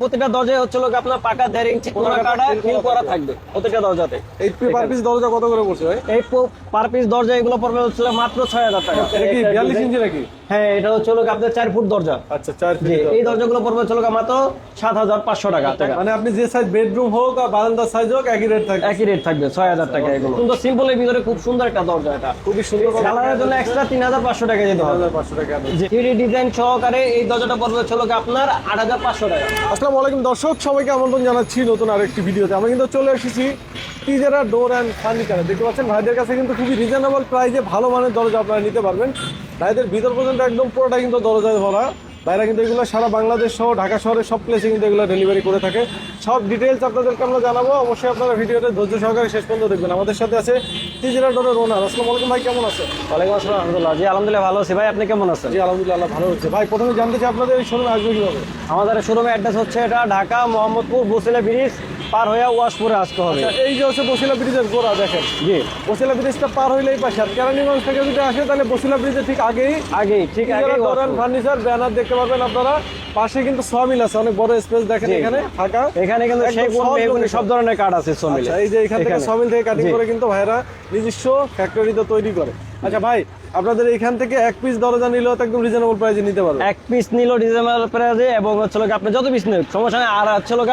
প্রতিটা দরজায় হচ্ছে লোক আপনার পাকা দেড় ইঞ্চি কোনা কাটা ফিল করা থাকবে প্রতিটা দরজাতে। এই পার পিস দরজা কত করে পড়ছে ভাই? এই পার পিস দরজা এগুলো পড়বে হচ্ছে মাত্র 6000 টাকা। এটা কি 42 ইঞ্চি নাকি? হ্যাঁ, এটা হচ্ছে লোক আপনার 4 ফুট দরজা। আচ্ছা 4 জি, ফিট। এই দরজাগুলো পড়বে হচ্ছে লোক মাত্র 7500 টাকা। মানে আপনি যে সাইজ বেডরুম হোক আর বারান্দার সাইজ হোক একই রেট থাকবে। একই রেট থাকবে 6000 টাকা। এগুলো সুন্দর সিম্পলের ভিতরে খুব সুন্দর একটা দরজা। এটা খুবই সুন্দর। কালারের জন্য এক্সট্রা 3500 টাকা দিতে হবে। 500 টাকা। জি, 3D ডিজাইন সহকারে এই দরজাটা পড়বে হচ্ছে লোক আপনার 8500 টাকা। আসসালামু আলাইকুম দর্শক, সবাইকে আমন্ত্রণ জানাচ্ছি নতুন আরেকটি ভিডিওতে। আমরা কিন্তু চলে এসেছি টিজারা ডোর অ্যান্ড ফার্নিচারে। দেখতে পাচ্ছেন ভাইদের কাছে কিন্তু খুবই রিজনেবল প্রাইসে ভালো মানের দরজা আপনারা নিতে পারবেন। ভাইদের ভিতর পর্যন্ত একদম পুরোটা কিন্তু দরজায় ভরা। বাইরে কিন্তু এগুলো সারা বাংলাদেশ সহ ঢাকা শহরের সব প্লেসে কিন্তু এগুলো ডেলিভারি করে থাকে। সব ডিটেলস আপনাদেরকে আমরা জানাবো। অবশ্যই আপনারা ভিডিওতে ধৈর্য সহকারে শেষ পর্যন্ত দেখবেন। আমাদের সাথে আছে টিজারা ডোরের ওনার। আসসালামু আলাইকুম ভাই, কেমন আছেন? ওয়ালাইকুম আসসালাম। আলহামদুলিল্লাহ। জি আলহামদুলিল্লাহ ভালো আছি ভাই, আপনি কেমন আছেন? জি আলহামদুলিল্লাহ ভালো হচ্ছে। ভাই প্রথমে জানতে চাই আপনাদের এই শোরুমে আসবে কিভাবে? আমাদের শোরুমের অ্যাড্রেস হচ্ছে এটা ঢাকা মোহাম্মদপুর বসিলা ব্রিজ পার হয়ে ওয়াশপুরে আসতে হবে। এই যে হচ্ছে বসিলা ব্রিজের গোড়া দেখেন। জি, বসিলা ব্রিজটা পার হইলে এই পাশে, আর কেরানীগঞ্জ থেকে যদি আসে তাহলে বসিলা ব্রিজের ঠিক আগেই ঠিক আগেই ফার্নিচার ব্যানার দেখতে পাবেন আপনারা। পাশে কিন্তু সমিল আছে, অনেক বড় স্পেস দেখেন এখানে ফাঁকা। এখানে কিন্তু সেগুন মেহগনি সব ধরনের কাঠ আছে সমিল। এই যে এখান থেকে সমিল থেকে কাটিং করে কিন্তু ভাইরা নিজস্ব ফ্যাক্টরিতে তৈরি করে। আচ্ছা ভাই, আপনাদের এখান থেকে এক পিস দরজা নিলেও তো একদম রিজনেবল প্রাইসে নিতে পারবেন। এক পিস নিল রিজনেবল প্রাইসে, এবং হচ্ছে লোক আপনি যত পিস নেবেন সমস্যা নেই। আর হচ্ছে লোক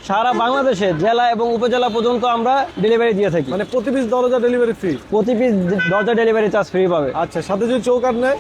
সারা বাংলাদেশে জেলা এবং উপজেলা পর্যন্ত আমরা ডেলিভারি দিয়ে থাকি। মানে প্রতি পিস দরজা ডেলিভারি ফ্রি? প্রতি পিস দরজা ডেলিভারি চার্জ ফ্রি পাবে। আচ্ছা, সাথে যদি চৌকাঠ নেয়?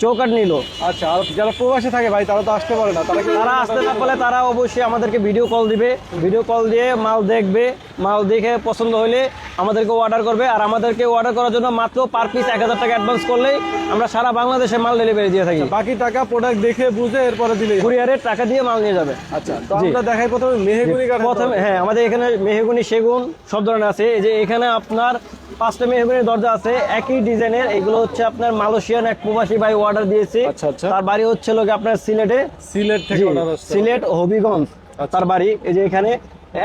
চৌকাঠ নিল। আচ্ছা, আর যারা প্রবাসে থাকে ভাই তারা তো আসতে পারে না, তারা আসতে না পারলে তারা অবশ্যই আমাদেরকে ভিডিও কল দিবে। ভিডিও কল দিয়ে মাল দেখবে, মাল দেখে পছন্দ হলে আমাদেরকে অর্ডার করবে। আর আমাদেরকে অর্ডার করার জন্য মাত্র পার পিস 1000 টাকা অ্যাডভান্স করলেই আমরা সারা বাংলাদেশে মাল ডেলিভারি দিয়ে থাকি। বাকি টাকা প্রোডাক্ট দেখে বুঝে এরপরে দিলে কুরিয়ারের টাকা দিয়ে মাল নিয়ে যাবে। আচ্ছা, তো আমরা দেখাই প্রথমে মেহগনি কাঠ। প্রথমে হ্যাঁ, আমাদের এখানে মেহগনি সেগুন সব ধরনের আছে। এই যে এখানে আপনার 5টা মেহগনির দরজা আছে একই ডিজাইনের। এগুলো হচ্ছে আপনার মালয়েশিয়ান এক প্রবাসী ভাই অর্ডার দিয়েছে। আচ্ছা। তার বাড়ি হচ্ছে লোক আপনার সিলেটে। সিলেট থেকে অর্ডার আসছে। সিলেট হবিগঞ্জ তার বাড়ি। এই যে এখানে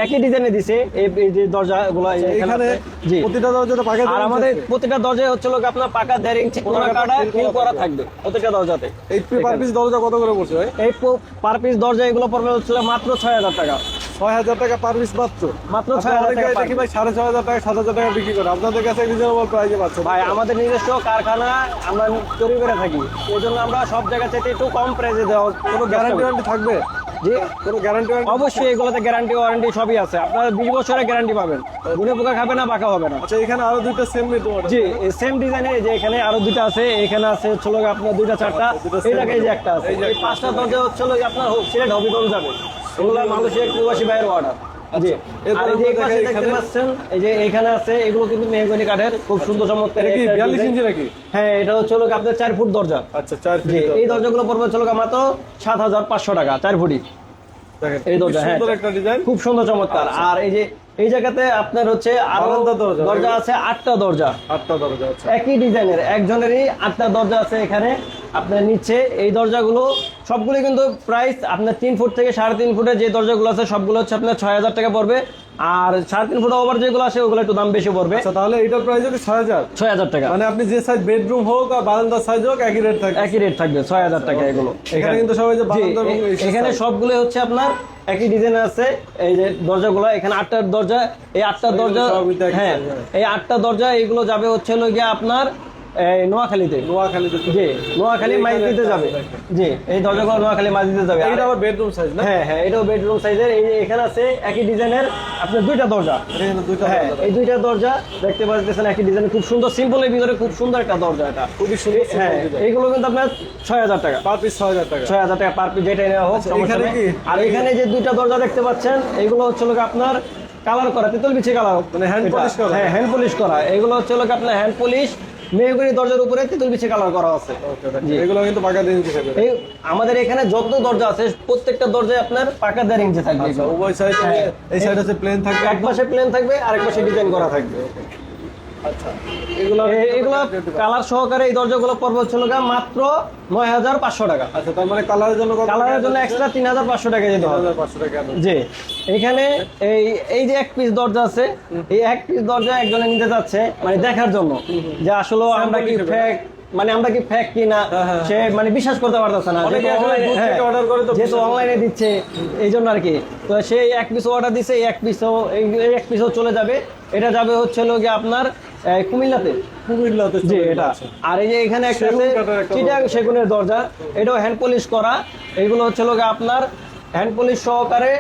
একই ডিজাইনে দিছে এই যে দরজাগুলো এখানে। জি, প্রতিটা দরজাতে পাকা। আর আমাদের প্রতিটা দরজায় হচ্ছে লোক আপনার পাকা 1.5 ইঞ্চি কোনা কাটা ফিল করা থাকবে প্রতিটা দরজাতে। এই পার পিস দরজা কত করে পড়ছে ভাই? এই পার পিস দরজা এগুলো পড়বে হচ্ছে মাত্র 6000 টাকা। 6000 টাকা পার পিস মাত্র 6000 টাকা। দেখি ভাই 6500 টাকা 7000 টাকা বিক্রি করে। আপনাদের কাছে রিজনেবল প্রাইসে পাচ্ছে ভাই। আমাদের নিজস্ব কারখানা, আমরা তৈরি করে থাকি, এই জন্য আমরা সব জায়গা থেকে একটু কম প্রাইসে দেওয়া। কোনো গ্যারান্টি থাকবে? জি, কোনো গ্যারান্টি? অবশ্যই এগুলোতে গ্যারান্টি ওয়ারেন্টি সবই আছে। আপনারা 20 বছরের গ্যারান্টি পাবেন, গুনে পোকা খাবে না, বাঁকা হবে না। আচ্ছা, এখানে আরো দুইটা সেম মেড। জি, সেম ডিজাইনের। যে এখানে আরো দুইটা আছে, এখানে আছে হচ্ছে লোক আপনার 2টা 4টা, এই জায়গায় যে একটা আছে। এই 5টা দরজা হচ্ছে লোক আপনার সিলেট হবিগঞ্জ যাবে। এগুলো মালয়েশিয়ার প্রবাসী ভাইয়ের অর্ডার। জি, আর এই যে পাশে দেখতে পাচ্ছেন এই যে এখানে আছে, এগুলো কিন্তু মেহগনি কাঠের খুব সুন্দর চমৎকার। 42 ইঞ্চি নাকি? হ্যাঁ, এটা হচ্ছে লোক আপনার 4 ফুট দরজা। আচ্ছা, 4 জি, ফিট। এই দরজাগুলো পড়বে হচ্ছে লোক মাত্র 7500 টাকা 4 ফুটি। দেখেন এই দরজা, হ্যাঁ, সুন্দর একটা ডিজাইন, খুব সুন্দর চমৎকার। আর এই যে এই জায়গাতে আপনার হচ্ছে আরো দরজা আছে 8টা দরজা। 8টা দরজা আছে একই ডিজাইনের, একজনেরই 8টা দরজা আছে এখানে আপনার নিচে। এই দরজাগুলো সবগুলো কিন্তু প্রাইস আপনার 3 ফুট থেকে 3.5 ফুটের যে দরজাগুলো আছে সবগুলো হচ্ছে আপনার 6000 টাকা পড়বে। আর 3.5 ফুট ওভার যেগুলো আছে ওগুলো একটু দাম বেশি পড়বে। আচ্ছা, তাহলে এটার প্রাইস হচ্ছে 6000 টাকা। মানে আপনি যে সাইজ বেডরুম হোক আর বারান্দার সাইজ হোক একই রেট থাকবে? একই রেট থাকবে 6000 টাকা এগুলো। এখানে কিন্তু সবাই যে বারান্দা এবং এখানে সবগুলো হচ্ছে আপনার একই ডিজাইন আছে। এই যে দরজাগুলো এখানে 8টা দরজা, এই 8টা দরজা, হ্যাঁ, এই 8টা দরজা এইগুলো যাবে হচ্ছে হলো গিয়ে আপনার নোয়াখালীতে। জি, নোয়াখালী মাইজদিতে যাবে। জি, এই দরজাগুলো নোয়াখালী মাইজদিতে যাবে। এটা আবার বেডরুম সাইজ না? হ্যাঁ, এটাও বেডরুম সাইজের। এই যে এখানে আছে একই ডিজাইনের আপনার 2টা দরজা। হ্যাঁ, এই 2টা দরজা দেখতে পাচ্ছেন একই ডিজাইন, খুব সুন্দর সিম্পলের ভিতরে খুব সুন্দর একটা দরজা। এটা খুবই সুন্দর। হ্যাঁ, এইগুলো কিন্তু আপনার 6000 টাকা পার পিস। 6000 টাকা 6000 টাকা পার পিস, যেটা নেওয়া হোক সমস্যা নেই। আর এখানে যে 2টা দরজা দেখতে পাচ্ছেন এগুলো হচ্ছে লোক আপনার কালার করা, তেতুল বিচি কালার, মানে হ্যান্ড পলিশ করা। হ্যাঁ, হ্যান্ড পলিশ করা। এগুলো হচ্ছে লোক আপনার হ্যান্ড পলিশ মেহগনি দরজার উপরে তেতুল বিচি কালার করা আছে। এগুলো কিন্তু পাকা 1.5 ইঞ্চি থাকবে। এই আমাদের এখানে যত দরজা আছে প্রত্যেকটা দরজায় আপনার পাকা 1.5 ইঞ্চি থাকবে। ওই সাইড, এই সাইড হচ্ছে প্লেন থাকবে, এক পাশে প্লেন থাকবে আর এক পাশে ডিজাইন করা থাকবে। আচ্ছা, এগুলো কালার সহকারে এই দরজাগুলো পড়বে হচ্ছে মাত্র 9500 টাকা। আচ্ছা, তার মানে কালারের জন্য এক্সট্রা 3500 টাকা দিতে হবে। 3500 টাকা। জি, এখানে এই যে এক পিস দরজা আছে, এই এক পিস দরজা একজনে নিতে যাচ্ছে মানে দেখার জন্য যে আসলে আমরা কি মানে আমরা কি ফেক কিনা সে মানে বিশ্বাস করতে পারতেছে না, অনেকে আসলে দূর থেকে order করে তো যেহেতু বিশ্বাস অনলাইনে দিচ্ছে এই জন্য আর কি। তো সে এক পিস অর্ডার দিছে, এই এক পিসও চলে যাবে। এটা যাবে হচ্ছে হলো গিয়ে আপনার কুমিল্লাতে। কুমিল্লাতে জি চলে এটা। যাচ্ছে। আর এই যে এখানে একটা সেগুন আছে কাঠের একটা চিটাং সেগুনের দরজা, এটাও হ্যান্ড পলিশ করা। এগুলো হচ্ছে হলো গিয়ে আপনার হ্যান্ড পলিশ সহকারে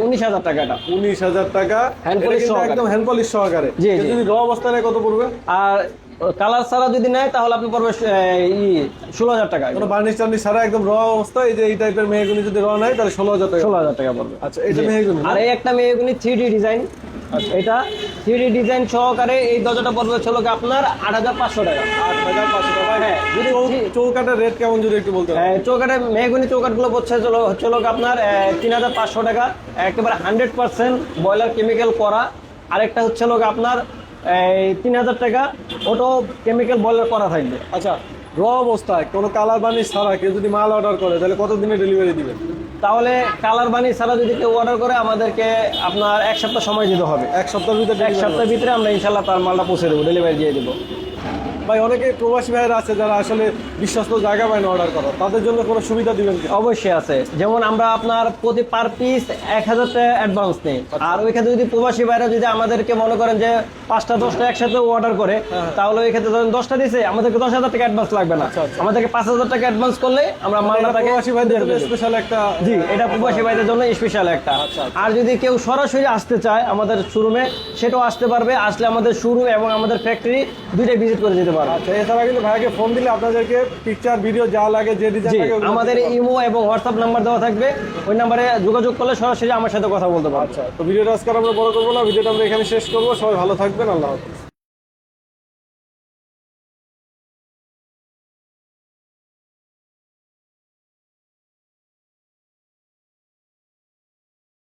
19,000 টাকা। এটা 19,000 টাকা, Hand এটা polish কিন্তু সহকারে। একদম হ্যান্ড পলিশ সহকারে। জি, কেউ জি। যদি র অবস্থায় নেয় কত পড়বে? আর কালার ছাড়া যদি নেয় তাহলে আপনি পড়বে 16,000 টাকা। কোনো বার্নিশ টার্নিশ ছাড়া একদম র অবস্থা, এই যে এই টাইপের মেহগুনি যদি র নেয় তাহলে 16,000 টাকা। 16,000 টাকা পড়বে। আচ্ছা, এটা জি। মেহগুনি না? আর এই একটা মেহগুনি 3D ডিজাইন, এটা 3D ডিজাইন সহকারে এই দরজাটা পড়বে হচ্ছে হলো গিয়ে আপনার 8,500 টাকা। 8,500 টাকা। হ্যাঁ, যদি চৌকাটার রেট কেমন যদি একটু বলতে পারেন? চৌকাটে মেহগুনি চৌকাটগুলো হচ্ছে হলো গিয়ে আপনার 3,500 টাকা, একেবারে 100% বয়লার কেমিক্যাল করা। আরেকটা হচ্ছে হলো গিয়ে আপনার 3,000 টাকা, ওটাও কেমিক্যাল বয়লার করা থাকবে। আচ্ছা, র অবস্থায় কোনো কালার বার্নিশ ছাড়া কেউ যদি মাল অর্ডার করে তাহলে কত দিনে ডেলিভারি দিবেন? তাহলে কালার বানি ছাড়া যদি কেউ অর্ডার করে আমাদেরকে আপনার 1 সপ্তাহ সময় দিতে হবে। এক সপ্তাহের ভিতরে 1 সপ্তাহের ভিতরে আমরা ইনশাল্লাহ তার মালটা পৌঁছে দেবো, ডেলিভারি দিয়ে দেবো। ভাই, অনেকে প্রবাসী ভাইয়েরা আছে যারা আসলে বিশ্বস্ত জায়গা পায় না অর্ডার করা, তাদের জন্য কোনো সুবিধা দিবেন কি? অবশ্যই আছে। যেমন আমরা আপনার প্রতি পার পিস 1,000 টাকা অ্যাডভান্স নেই। আর ওই ক্ষেত্রে যদি প্রবাসী ভাইরা যদি আমাদেরকে মনে করেন যে 5টা 10টা একসাথে অর্ডার করে, তাহলে ওই ক্ষেত্রে ধরেন 10টা দিছে, আমাদেরকে 10,000 টাকা অ্যাডভান্স লাগবে না। আচ্ছা, আচ্ছা। আমাদেরকে 5,000 টাকা অ্যাডভান্স করলে আমরা মালটা তাকে প্রবাসী ভাইদের জন্য স্পেশাল একটা। জি, এটা প্রবাসী ভাইদের জন্য স্পেশাল একটা। আচ্ছা, আচ্ছা। আর যদি কেউ সরাসরি আসতে চায় আমাদের শোরুমে, সেটাও আসতে পারবে। আসলে আমাদের শোরুম এবং আমাদের ফ্যাক্টরি দুইটাই ভিজিট করে যেতে পারবে। আচ্ছা, এছাড়া কিন্তু ভাইকে ফোন দিলে আপনাদেরকে পিকচার ভিডিও যা লাগে, যে ডিজাইন জি, লাগে ওগুলো আমাদের দিতে পারবে। ইমো এবং হোয়াটসঅ্যাপ নাম্বার দেওয়া থাকবে, ওই নাম্বারে যোগাযোগ করলে সরাসরি আমার সাথে কথা বলতে পারবে। আচ্ছা, তো ভিডিওটা আজকে আর আমরা বড় করবো না, ভিডিওটা আমরা এখানে শেষ করবো। সবাই ভালো থাকবেন, আল্লাহ হাফেজ।